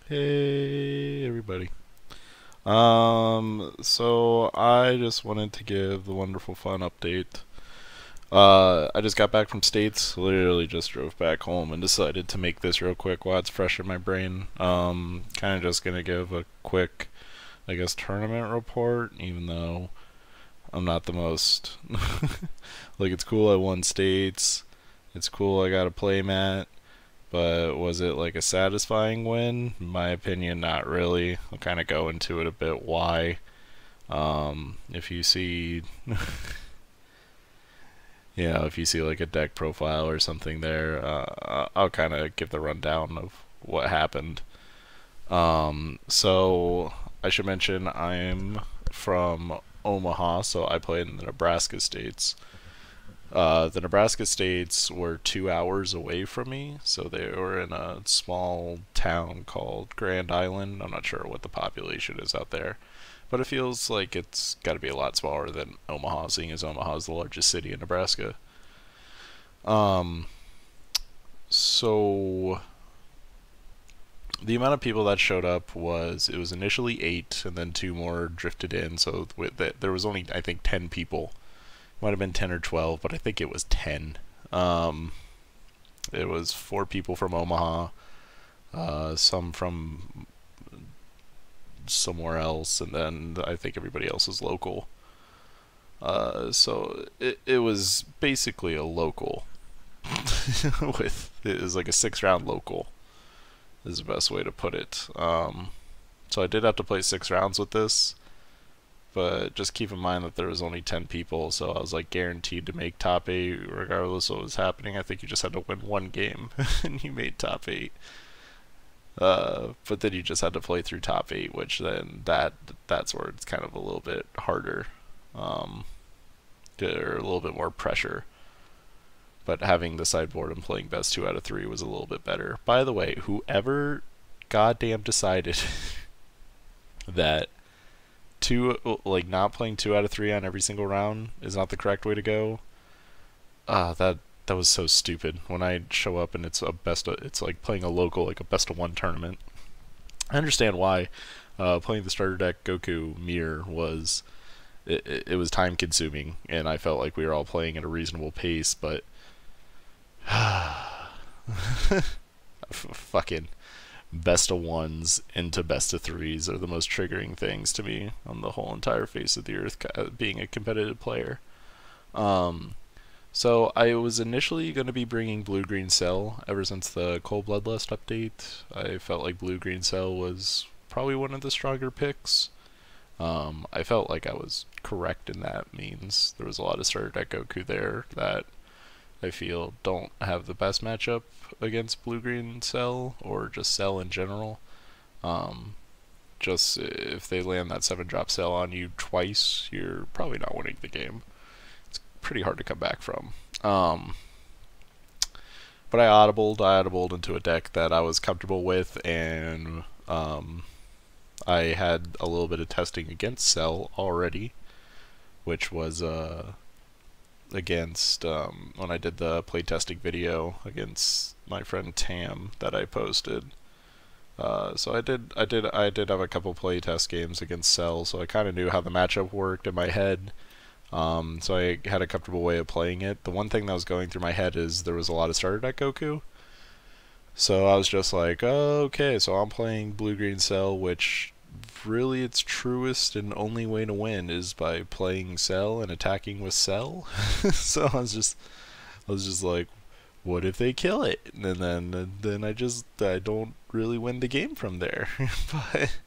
Hey everybody. So I just wanted to give the wonderful fun update. I just got back from States, literally just drove back home and decided to make this real quick while it's fresh in my brain. Kind of just gonna give a quick, I guess, tournament report, even though I'm not the most. Like, it's cool I won States, it's cool I got a play mat, but was it like a satisfying win? In my opinion, not really. I'll kind of go into it a bit why. If you see, if you see like a deck profile or something there, I'll kind of give the rundown of what happened. So I should mention I'm from Omaha, so I play in the Nebraska states. The Nebraska states were 2 hours away from me, so they were in a small town called Grand Island. I'm not sure what the population is out there, but it feels like it's got to be a lot smaller than Omaha, seeing as Omaha is the largest city in Nebraska. Um, so the amount of people that showed up was it was initially 8, and then 2 more drifted in. So there was only, I think, 10 people. Might have been 10 or 12, but I think it was 10. Um, it was 4 people from Omaha, some from somewhere else, and then I think everybody else is local. So it was basically a local. It was like a 6-round local, is the best way to put it. So I did have to play 6 rounds with this, but just keep in mind that there was only 10 people, so I was like guaranteed to make top 8 regardless of what was happening. I think you just had to win one game and you made top 8. But then you just had to play through top 8, which then that's where it's kind of a little bit harder, or a little bit more pressure. But having the sideboard and playing best 2 out of 3 was a little bit better. By the way, whoever goddamn decided that not playing 2 out of 3 on every single round is not the correct way to go. That was so stupid. When I show up and it's it's like playing a local, like a best of 1 tournament. I understand why. Playing the starter deck Goku Mirror was it was time consuming, and I felt like we were all playing at a reasonable pace, but fucking best of 1s into best of 3s are the most triggering things to me on the whole entire face of the earth, being a competitive player. Um, so I was initially going to be bringing Blue Green Cell ever since the Cold Bloodlust update. I felt like Blue Green Cell was probably one of the stronger picks. I felt like I was correct in that means. There was a lot of starter deck Goku there that I feel don't have the best matchup against Blue Green Cell or just Cell in general. Um, just if they land that 7-drop Cell on you twice, you're probably not winning the game. It's pretty hard to come back from. But I audibled into a deck that I was comfortable with, and I had a little bit of testing against Cell already, which was against when I did the playtesting video against my friend Tam that I posted. So I did have a couple playtest games against Cell, so I kind of knew how the matchup worked in my head. So I had a comfortable way of playing it. The one thing that was going through my head is there was a lot of starter deck Goku. So I was just like, oh, okay, so I'm playing Blue Green Cell, which really its truest and only way to win is by playing Cell and attacking with Cell. So I was just like, what if they kill it? And then I don't really win the game from there. But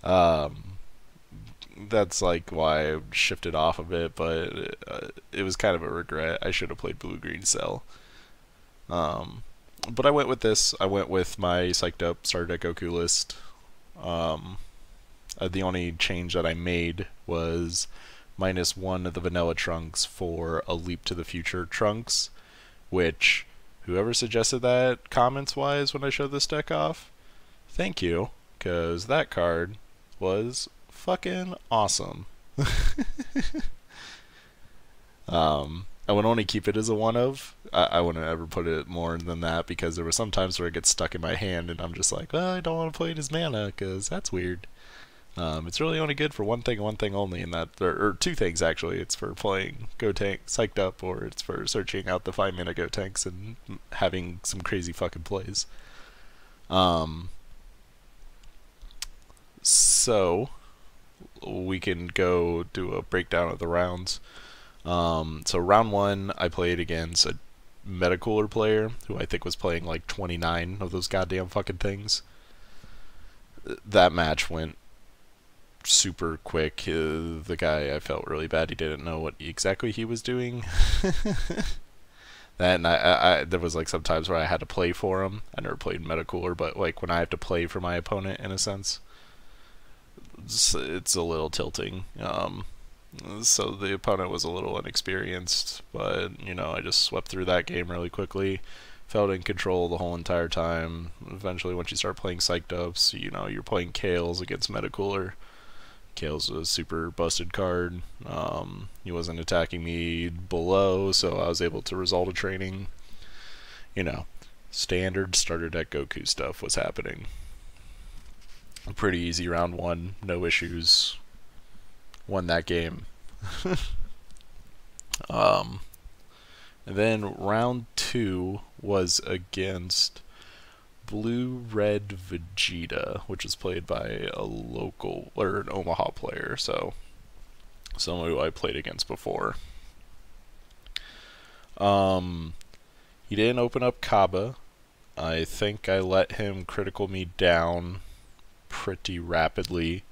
um, that's like why I shifted off of it. But it was kind of a regret. I should have played Blue Green Cell. Um, but I went with this. I went with my psyched up starter deck Goku list. Um, the only change that I made was -1 of the vanilla trunks for a Leap to the Future trunks, which whoever suggested that comments wise when I showed this deck off, thank you, because that card was fucking awesome. I would only keep it as a 1 of. I wouldn't ever put it more than that, because there were some times where it gets stuck in my hand and I'm just like, well, I don't want to play it as mana because that's weird. It's really only good for one thing and one thing only, and that, or two things actually. It's for playing Go Tank Psyched Up, or it's for searching out the 5 mana Go Tanks and having some crazy fucking plays. So we can go do a breakdown of the rounds. So round one, I played against a Metacooler player who I think was playing like 29 of those goddamn fucking things. That match went super quick. The guy, I felt really bad. He didn't know what exactly he was doing. That, and I there was like some times where I had to play for him. I never played Metacooler, but like when I have to play for my opponent, in a sense, it's a little tilting. So the opponent was a little inexperienced, but I just swept through that game really quickly. Felt in control the whole entire time. Eventually, once you start playing Psyched Ups, you're playing Kales against Metacooler. Kale's a super busted card. He wasn't attacking me below, so I was able to result a training. Standard starter deck Goku stuff was happening. Pretty easy round one, no issues. Won that game. And then round two was against Blue Red Vegeta, which is played by a local, or an Omaha player, so someone who I played against before. He didn't open up Kaba. I think I let him critical me down pretty rapidly.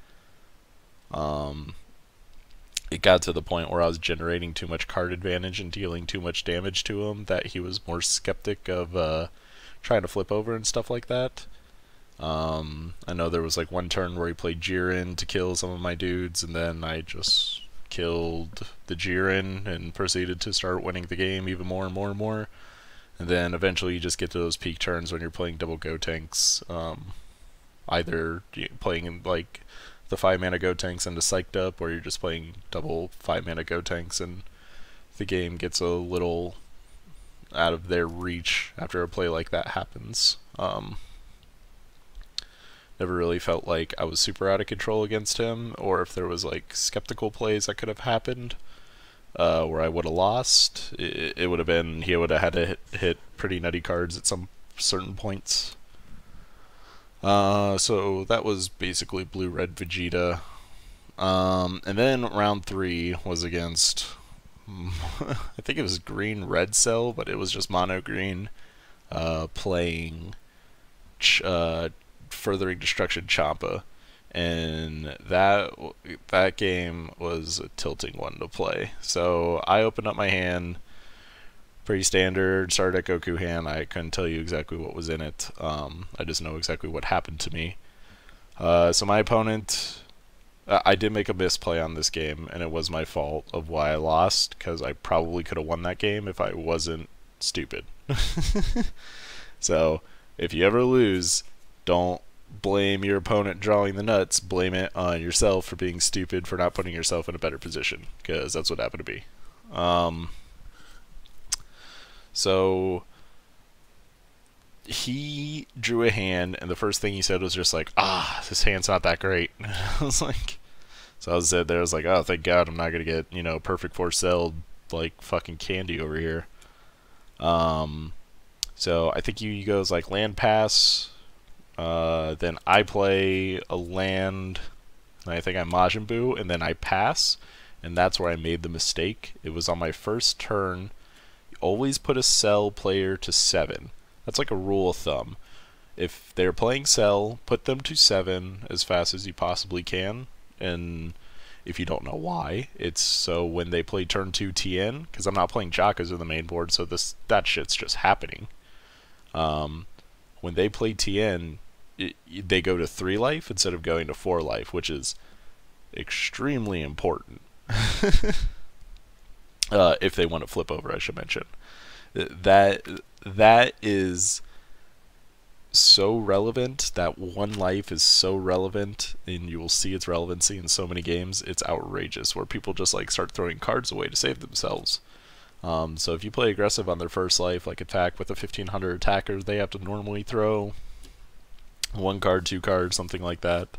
It got to the point where I was generating too much card advantage and dealing too much damage to him that he was more skeptic of trying to flip over and stuff like that. I know there was like one turn where he played Jiren to kill some of my dudes, and then I just killed the Jiren and proceeded to start winning the game even more and more and more. And then eventually you just get to those peak turns when you're playing double Go Tanks. Either playing in like the 5 mana Go Tanks into Psyched Up, or you're just playing double 5 mana Go Tanks and the game gets a little out of their reach after a play like that happens. Never really felt like I was super out of control against him, or if there was like skeptical plays that could have happened where I would have lost. It would have been, he would have had to hit pretty nutty cards at some certain points. So that was basically Blue Red Vegeta. And then round three was against I think it was Green Red Cell, but it was just mono green, playing Furthering Destruction Champa, and that game was a tilting one to play. So I opened up my hand, pretty standard starter deck Goku hand. I couldn't tell you exactly what was in it. I just know exactly what happened to me. So my opponent, I did make a misplay on this game, and it was my fault of why I lost, because I probably could have won that game if I wasn't stupid. So if you ever lose, don't blame your opponent drawing the nuts. Blame it on yourself for being stupid, for not putting yourself in a better position, because that's what happened to me. So he drew a hand, and the first thing he said was just like, this hand's not that great. I was like, so I was sitting there, I was like, oh, thank God I'm not gonna get, perfect force celled like fucking candy over here. So I think he goes like land pass, then I play a land, and I think I Majin Buu, and then I pass, and that's where I made the mistake. It was on my first turn. Always put a Cell player to 7. That's like a rule of thumb. If they're playing Cell, put them to 7 as fast as you possibly can. And if you don't know why, it's so when they play turn 2 TN, because I'm not playing Jakas in the main board, so that shit's just happening. When they play TN, they go to 3 life instead of going to 4 life, which is extremely important. If they want to flip over, I should mention. That is so relevant. That 1 life is so relevant, and you will see its relevancy in so many games. It's outrageous, where people just like start throwing cards away to save themselves. So if you play aggressive on their first life, like attack with a 1500 attacker, they have to normally throw 1 card, 2 cards, something like that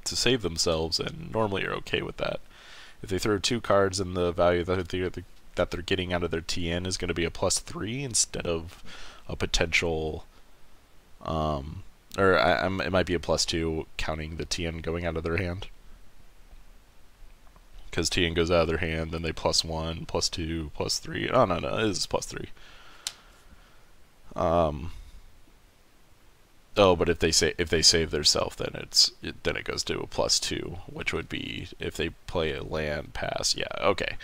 to save themselves, and normally you're okay with that. If they throw 2 cards and the value that they're getting out of their TN is going to be a +3 instead of a potential, it might be a +2 counting the TN going out of their hand. Because TN goes out of their hand, then they +1, +2, +3. Oh no, it is +3. Oh, but if they save their self, then it goes to a +2, which would be if they play a land pass. Yeah, okay.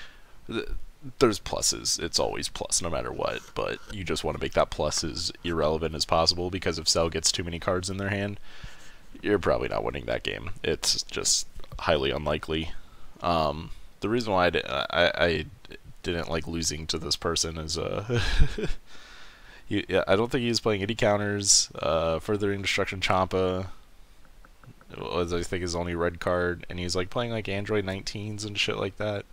There's pluses. It's always plus no matter what, but you just want to make that plus as irrelevant as possible, because if Cell gets too many cards in their hand, you're probably not winning that game. It's just highly unlikely. The reason why I didn't like losing to this person is I don't think he was playing any counters. Furthering Destruction Champa was, I think, his only red card, and he's like playing like Android 19s and shit like that.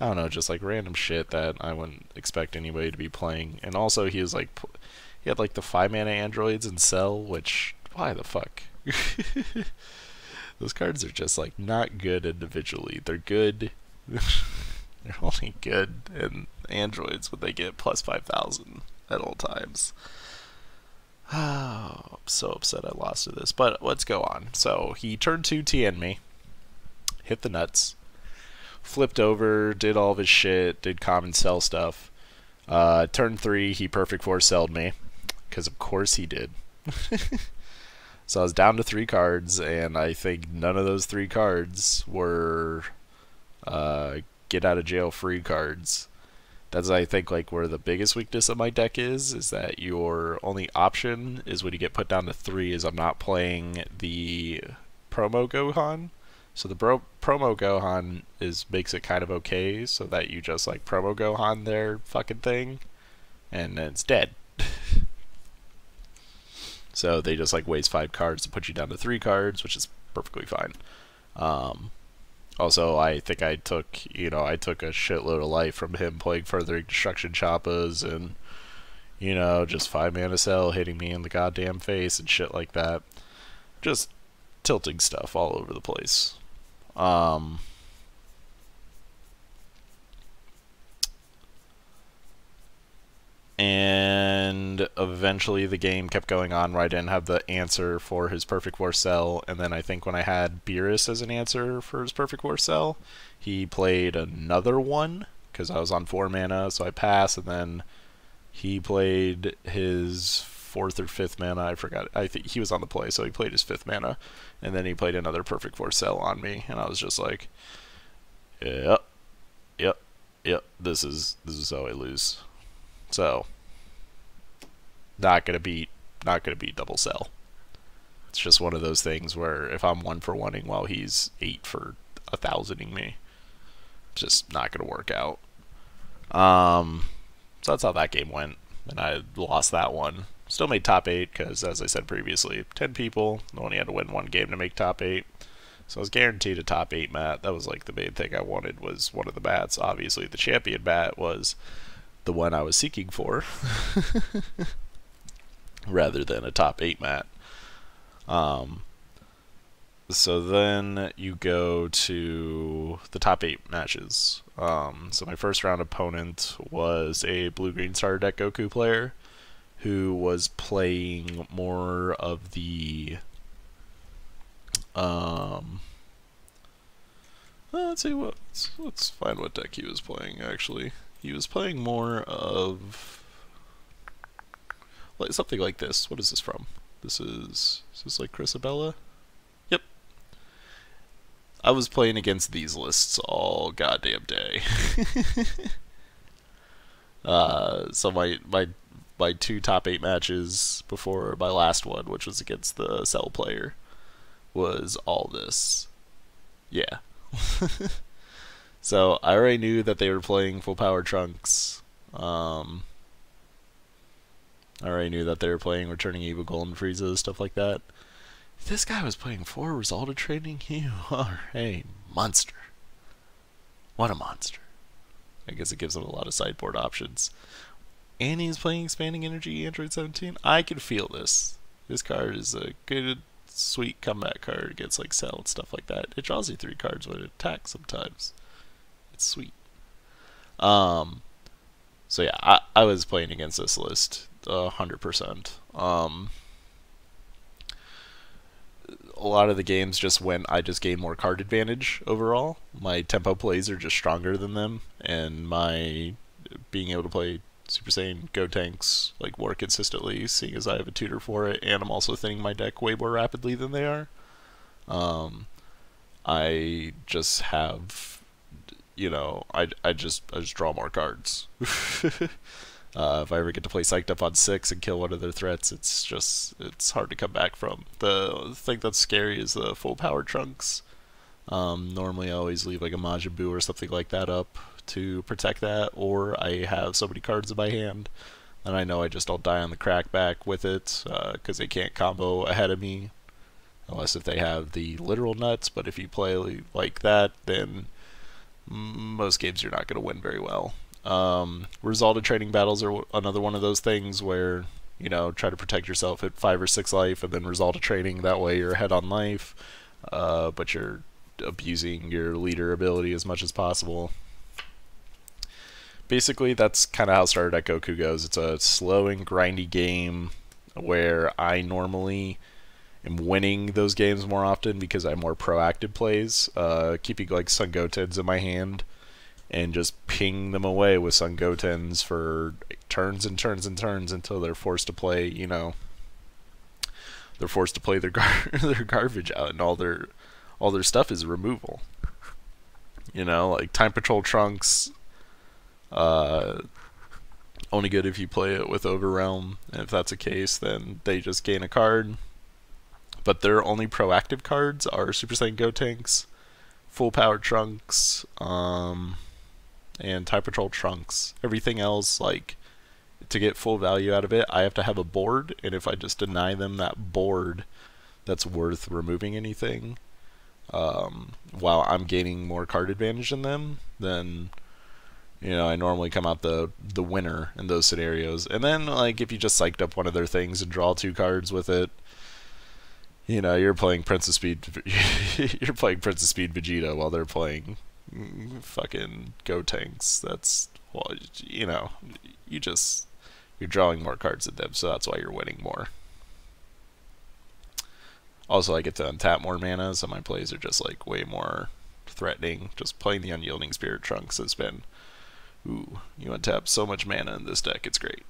I don't know, just like random shit that I wouldn't expect anybody to be playing. And also he was like, he had like the 5-mana androids and Cell, which, why the fuck? Those cards are just like not good individually. They're good. They're only good in androids when they get +5000 at all times. Oh, I'm so upset I lost to this, but let's go on. So he turned 2 TN me, hit the nuts, flipped over, did all of his shit, did common Cell stuff. Turn 3, he perfect 4 celled me, because of course he did. So I was down to 3 cards, and I think none of those 3 cards were get out of jail free cards. That's, I think, like where the biggest weakness of my deck is that your only option is when you get put down to 3 is I'm not playing the promo Gohan. So the promo Gohan makes it kind of okay, so that you just like promo Gohan their fucking thing, and then it's dead. So they just like waste 5 cards to put you down to 3 cards, which is perfectly fine. Also, I think I took a shitload of life from him playing Furthering Destruction Chappas and, just 5-mana Cell hitting me in the goddamn face and shit like that. Just tilting stuff all over the place. And eventually the game kept going on where I didn't have the answer for his Perfect War Cell, and then I think when I had Beerus as an answer for his Perfect War Cell, he played another one, because I was on 4 mana, so I passed, and then he played his 4th or 5th mana, I forgot, I think he was on the play, so he played his 5th mana, and then he played another Perfect War Cell on me, and I was just like, yep, this is how I lose. So, not gonna beat double Cell. It's just one of those things where if I'm 1-for-1ing while he's 8 for 1000ing me, it's just not gonna work out. So that's how that game went, and I lost that one. Still made top 8 because, as I said previously, 10 people. I only had to win 1 game to make top 8. So I was guaranteed a top 8 mat. That was like the main thing I wanted, was one of the mats. Obviously, the champion mat was the one I was seeking for, rather than a top 8 mat. So then you go to the top 8 matches. So my first round opponent was a blue-green starter deck Goku player who was playing more of the let's see let's find what deck he was playing. Actually, he was playing more of like something like this. What is this from? Is this like Crisabella? Yep. I was playing against these lists all goddamn day. So my 2 top 8 matches before my last one, which was against the Cell player, was all this. Yeah. So I already knew that they were playing full power Trunks. I already knew that they were playing Returning Evil Golden Frieza, stuff like that. This guy was playing 4 Resulted Training. You are a monster. What a monster. I guess it gives him a lot of sideboard options. And he's playing Expanding Energy Android 17. I can feel this. This card is a good, sweet comeback card against like Cell and stuff like that. It draws you 3 cards when it attacks sometimes. It's sweet. So yeah, I was playing against this list 100%. A lot of the games just when I just gain more card advantage overall. My tempo plays are just stronger than them, and my being able to play Super Saiyan Gotenks like more consistently, seeing as I have a tutor for it, and I'm also thinning my deck way more rapidly than they are. I just have, I just draw more cards. If I ever get to play Psyched Up on 6 and kill one of their threats, it's hard to come back from. The thing that's scary is the full power trunks. Normally I always leave like a Majin Buu or something like that up to protect that, or I have so many cards in my hand and I know I just don't die on the crackback with it, because they can't combo ahead of me unless if they have the literal nuts. But if you play like that, then most games you're not going to win very well. Result of training battles are another one of those things where, try to protect yourself at 5 or 6 life, and then result of training, that way you're ahead on life, but you're abusing your leader ability as much as possible. Basically, that's kind of how Starter Deck Goku goes. It's a slow and grindy game where I normally am winning those games more often because I have more proactive plays, keeping like Sun Gotens in my hand and just ping them away with Sun Gotens for turns and turns and turns until they're forced to play, they're forced to play their their garbage out, and all their stuff is removal. Like Time Patrol Trunks, only good if you play it with Overrealm, and if that's the case, then they just gain a card. But their only proactive cards are Super Saiyan Gotenks, Full Power Trunks, and Time Patrol Trunks. Everything else, like, to get full value out of it, I have to have a board, and if I just deny them that board that's worth removing anything, while I'm gaining more card advantage than them, then I normally come out the winner in those scenarios. And then, like, if you just psyched up one of their things and draw 2 cards with it, you're playing Princess Speed. You're playing Princess Speed Vegeta while they're playing fucking Gotenks. That's, well, you're drawing more cards than them, so that's why you're winning more. Also, I get to untap more mana, so my plays are just like way more threatening. Just playing the Unyielding Spirit Trunks has been, ooh, you untap so much mana in this deck, it's great.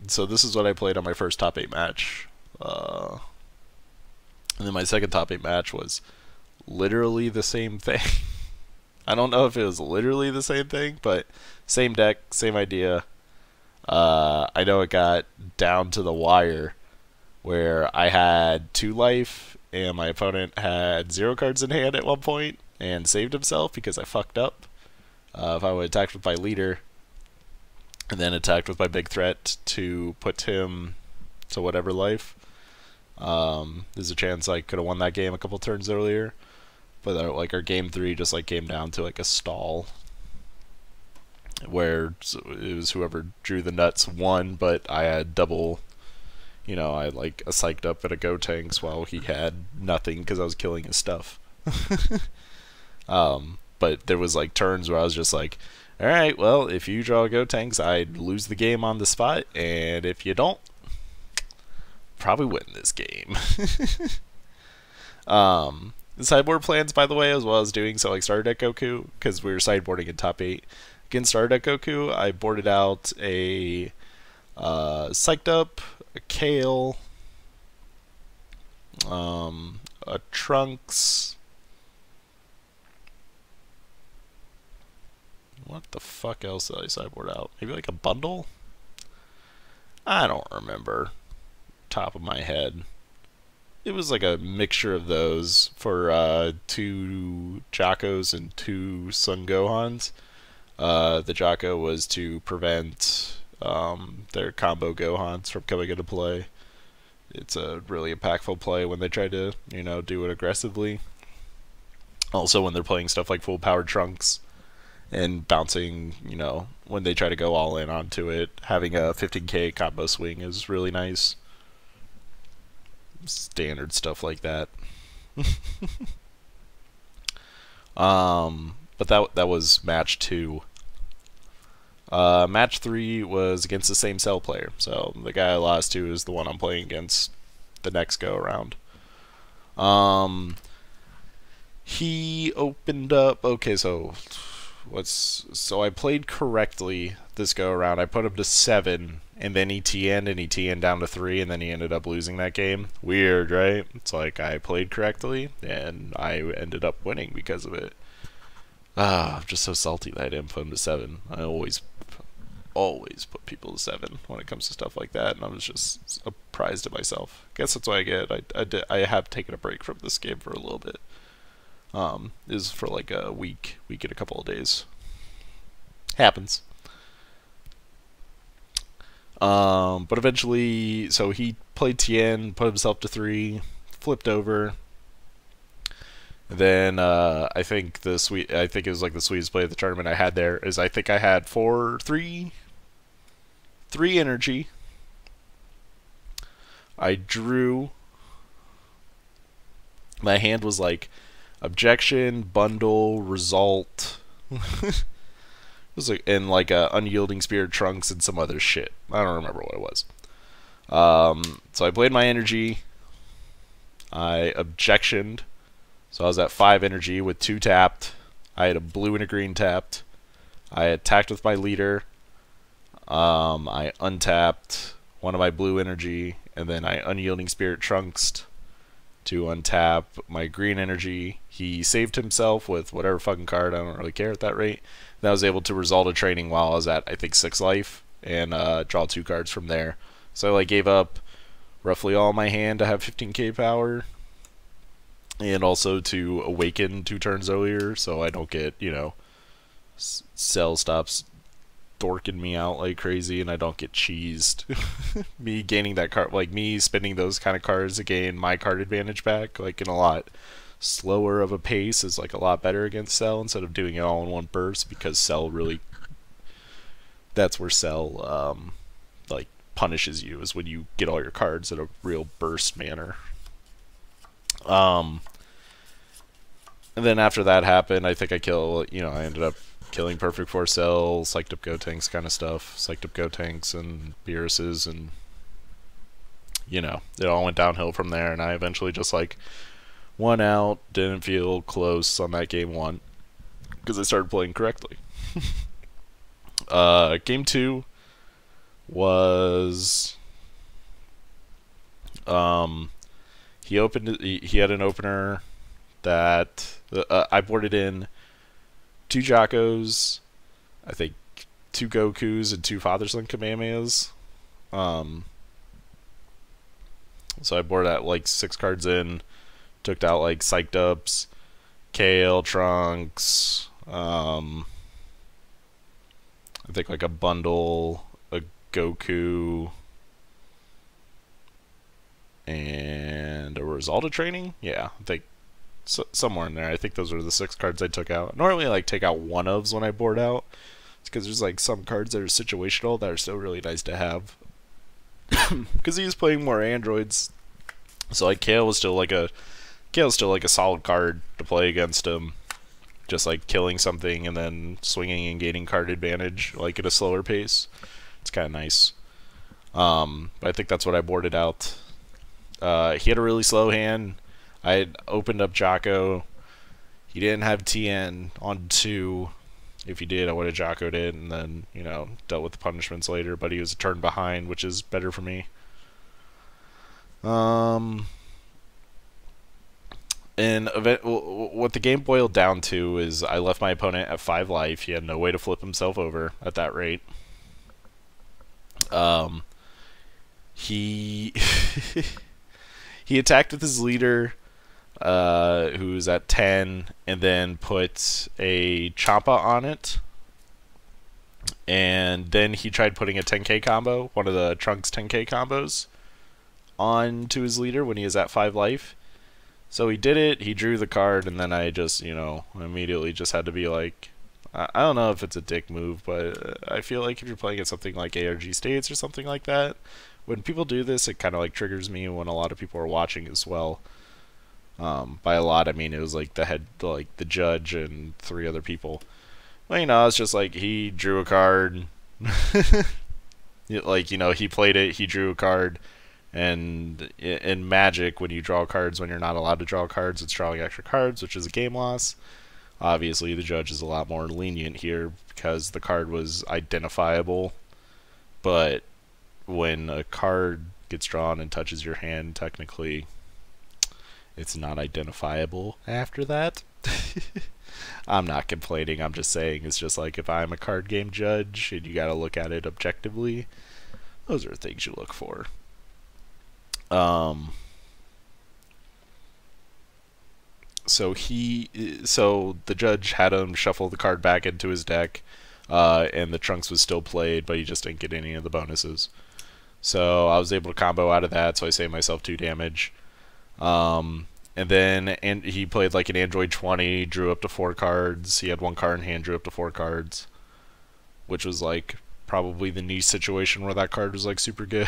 So this is what I played on my first top 8 match. And then my second top 8 match was literally the same thing. I don't know if it was literally the same thing, but same deck, same idea. I know it got down to the wire where I had 2 life and my opponent had 0 cards in hand at one point and saved himself because I fucked up. If I would attack with my leader and then attacked with my big threat to put him to whatever life, there's a chance I could have won that game a couple turns earlier. But like our game 3 just like came down to like a stall where it was whoever drew the nuts won, but I had double, I had like a psyched up at a Gotenks while he had nothing because I was killing his stuff. But there was like turns where I was just like, alright, well, if you draw Gotenks, I'd lose the game on the spot, and if you don't, probably win this game. The sideboard plans, by the way, as well as doing so like Starter Deck Goku, because we were sideboarding in top 8. Against Starter Deck Goku, I boarded out a Psyched Up, a Kale, a Trunks. What the fuck else did I sideboard out? Maybe like a bundle? I don't remember. Top of my head. It was like a mixture of those for 2 Jocos and 2 Sun Gohans. The Jocko was to prevent their combo Gohans from coming into play. It's a really impactful play when they try to, do it aggressively. Also, when they're playing stuff like full powered trunks and bouncing, when they try to go all in onto it, having a 15k combo swing is really nice. Standard stuff like that. But that was match 2. Match 3 was against the same cell player, so the guy I lost to is the one I'm playing against the next go around. He opened up. Okay, so I played correctly this go around. I put him to 7, and then he TN'd down to 3, and then he ended up losing that game. Weird, right? It's like I played correctly, and I ended up winning because of it. I'm just so salty that I didn't put him to 7. I always put people to 7 when it comes to stuff like that, and I was just surprised at myself. I guess that's what I get. I have taken a break from this game for a little bit. Is for like a week and a couple of days. Happens. But eventually, so he played Tien, put himself to 3, flipped over. And then I think it was like the sweetest play of the tournament I had there is I think I had 3 energy. I drew. My hand was like objection, bundle, result. It was like in like a unyielding spirit trunks and some other shit. I don't remember what it was. So I played my energy. I objectioned. So I was at 5 energy with 2 tapped. I had a blue and a green tapped. I attacked with my leader. I untapped one of my blue energy, and then I unyielding spirit trunks to untap my green energy. He saved himself with whatever fucking card. I don't really care at that rate. Then I was able to result a training while I was at, I think, 6 life, and draw 2 cards from there. So I gave up roughly all my hand to have 15k power, and also to awaken 2 turns earlier, so I don't get, Cell stops dorking me out like crazy, and I don't get cheesed. Me gaining that card, like me spending those kind of cards to gain my card advantage back, like in a lot slower of a pace, is like a lot better against Cell instead of doing it all in one burst, because Cell really, that's where Cell like punishes you, is when you get all your cards in a real burst manner. And then after that happened, I think I ended up killing Perfect Force Cell, psyched up Gotenks kind of stuff, psyched up Gotenks and Beerus's, and it all went downhill from there, and I eventually just like won out, didn't feel close on that game 1, because I started playing correctly. Game 2 was he had an opener that I boarded in 2 Jocos, I think 2 Gokus, and 2 Fatherson Kamehamehas. So I boarded out like 6 cards in, took out like Psyched Ups, Kale, Trunks, I think like a bundle, a Goku, and a Rosalda training? Yeah, I think somewhere in there. I think those are the 6 cards I took out. Normally I like take out one-ofs when I board out, because there's like some cards that are situational that are still really nice to have. Because he was playing more androids, so like Kale's still like a solid card to play against him. Just like killing something and then swinging and gaining card advantage like at a slower pace. It's kind of nice. But I think that's what I boarded out. He had a really slow hand. I had opened up Jocko. He didn't have TN on 2. If he did, I would have Jocko'd it and then, dealt with the punishments later. But he was a turn behind, which is better for me. And what the game boiled down to is I left my opponent at 5 life. He had no way to flip himself over at that rate. He he attacked with his leader, who's at 10, and then put a Champa on it. And then he tried putting a 10k combo, one of the Trunks 10k combos, onto his leader when he is at 5 life. So he did it, he drew the card, and then I just, immediately just had to be like, I don't know if it's a dick move, but I feel like if you're playing at something like ARG States or something like that, when people do this, it kind of like triggers me when a lot of people are watching as well. By a lot, I mean it was like the judge and 3 other people. Well, it's just like he drew a card. Like, he played it, he drew a card, and in Magic, when you draw cards when you're not allowed to draw cards, it's drawing extra cards, which is a game loss. Obviously, the judge is a lot more lenient here because the card was identifiable, but when a card gets drawn and touches your hand, technically, it's not identifiable after that. I'm not complaining, I'm just saying it's just like if I'm a card game judge and you gotta look at it objectively, those are things you look for. So the judge had him shuffle the card back into his deck, and the Trunks was still played, but he just didn't get any of the bonuses. So I was able to combo out of that, so I saved myself 2 damage. And he played like an Android 20, drew up to 4 cards. He had 1 card in hand, drew up to 4 cards, which was like probably the niche situation where that card was like super good.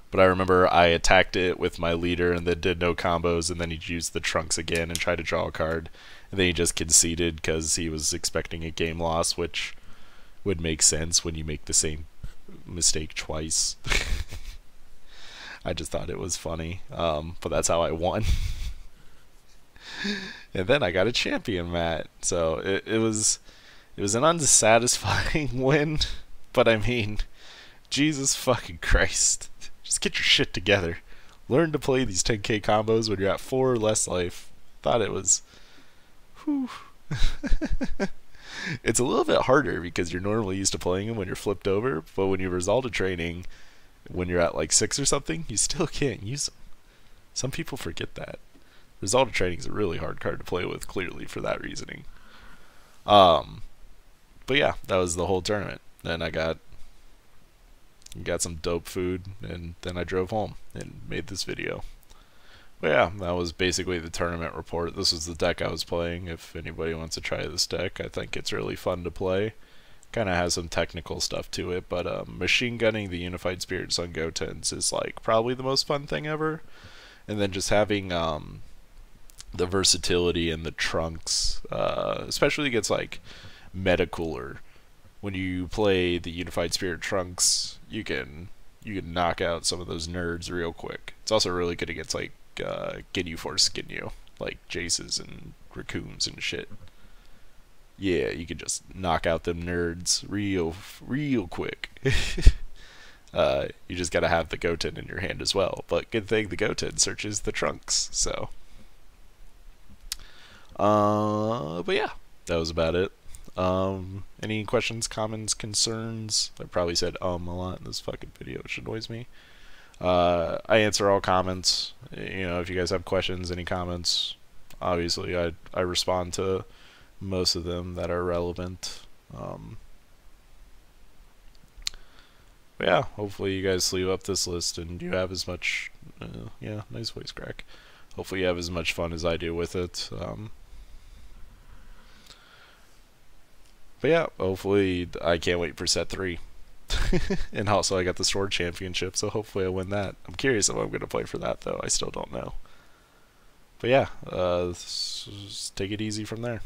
But I remember I attacked it with my leader and then did no combos, and then he used the Trunks again and tried to draw a card, and then he just conceded because he was expecting a game loss, which would make sense when you make the same mistake twice. I just thought it was funny, but that's how I won. And then I got a champion mat, so it was an unsatisfying win, but I mean, Jesus fucking Christ. Just get your shit together. Learn to play these 10k combos when you're at 4 or less life. Thought it was... Whew. It's a little bit harder because you're normally used to playing them when you're flipped over, but when you result a training, when you're at like 6 or something, you still can't use them. Some people forget that. Result of training is a really hard card to play with, clearly, for that reasoning. But yeah, that was the whole tournament. Then I got some dope food, and then I drove home and made this video. But yeah, that was basically the tournament report. This was the deck I was playing. If anybody wants to try this deck, I think it's really fun to play. Kind of has some technical stuff to it, but machine gunning the Unified Spirits on Gotenks is like probably the most fun thing ever. And then just having the versatility and the Trunks, especially against like meta cooler. When you play the Unified Spirit Trunks, you can knock out some of those nerds real quick. It's also really good against like Ginyu Force Ginyu, like Jaces and Raccoons and shit. Yeah, you can just knock out them nerds real quick. You just gotta have the Goten in your hand as well. But good thing the Goten searches the Trunks, so. But yeah, that was about it. Any questions, comments, concerns? I probably said a lot in this fucking video, which annoys me. I answer all comments. If you guys have questions, any comments, obviously I respond to most of them that are relevant. But yeah, hopefully you guys sleeve up this list and you have as much, yeah, nice voice crack. Hopefully you have as much fun as I do with it. But yeah, hopefully I can't wait for set 3. And also I got the Sword Championship, so hopefully I win that. I'm curious if I'm going to play for that, though. I still don't know. But yeah, just take it easy from there.